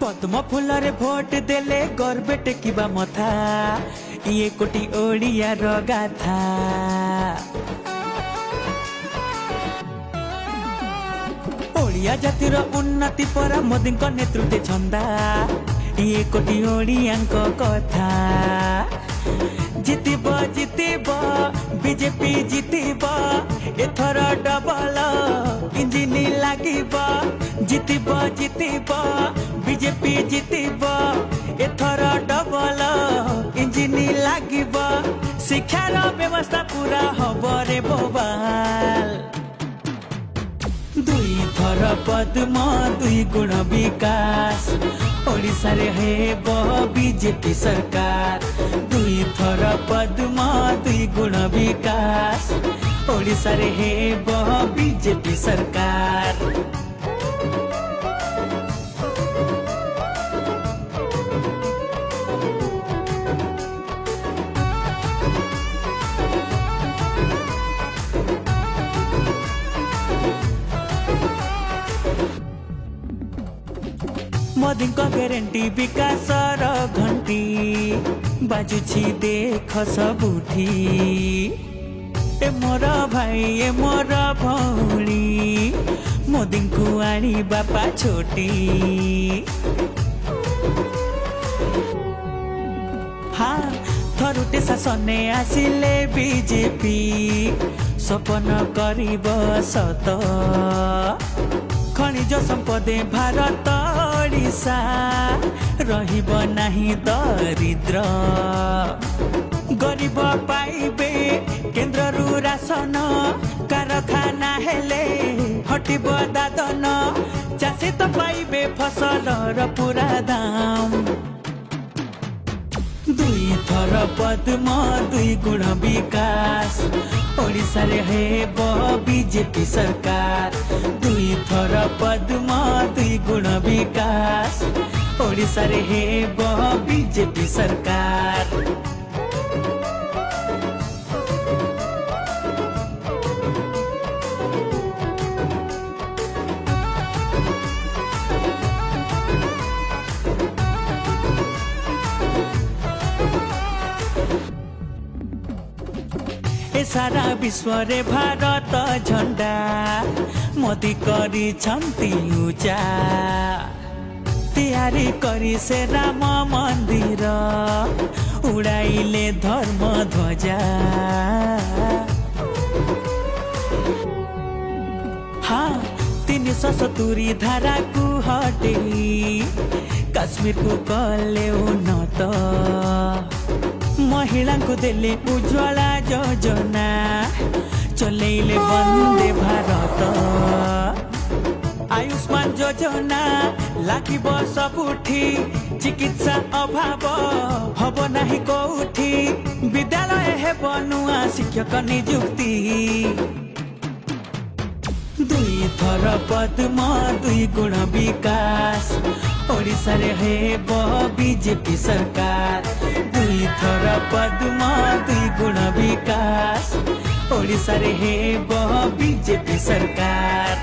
पद्म फूलरे vote देले गर्वे टेकिबा मथा ये कोटी ओडिया गाथा। ओडिया जातिर उन्नति पर मोदी नेतृत्व छंदा ये कोटी ओडिया कथा। जितिब जितिब बीजेपी जितिब एथर डबल इंजिन लागिब। जितिब जितिब बीजेपी जितिब एथर डबल इंजिन लागिब। शिक्षार व्यवस्था पूरा हब रे बोबाल। दुई थर पद्म दुई गुण विकास ओडिशा रे हेब बीजेपी सरकार। दुई थर पद्म दुई गुण विकास ओडिशा रे हेब बीजेपी सरकार। मोदी ग्यारंटी विकास घंटी बाजुछि देख सबुठी। ए मोर भाई ए मोर भौणी मोदी को आनी बापा छोटी। हाँ थरुटे शासने आसिले बीजेपी सपन करिब सत। खनिज संपदे भारत ओडिशा रहिब नाही दरिद्र। गरीब पाइबे केन्द्ररु राशन कारखाना हेले हटिब दादन। चाषी तो पाइबे फसलर पूरा दाम। दुई थर पद्म दुई गुण विकास ओडिशा रे हेब बीजेपी सरकार। दुई थर पद्म दुई गुण विकास ओडिशा रे हेब बीजेपी सरकार। सारा विश्व रे भारत झंडा मोदी करी छंती ऊंचा। तैयारी करी से राम मंदिर उड़ाइले धर्म ध्वजा। हाँ 370 धारा को हटे काश्मीर को कले उन्नत। महिला को देले उज्ज्वला योजना चलेले वंदे भारत। आयुष्मान योजना लागिब सबुठी चिकित्सा अभाव हब नाही कोठी। विद्यालय हेब नुआ शिक्षक नियुक्ति। दुई थर पद्म दुई गुण विकास ओडिशा रे हेब बीजेपी सरकार। दुई थर पद्म दुई गुण विकास ओडिशा रे हेब बीजेपी सरकार।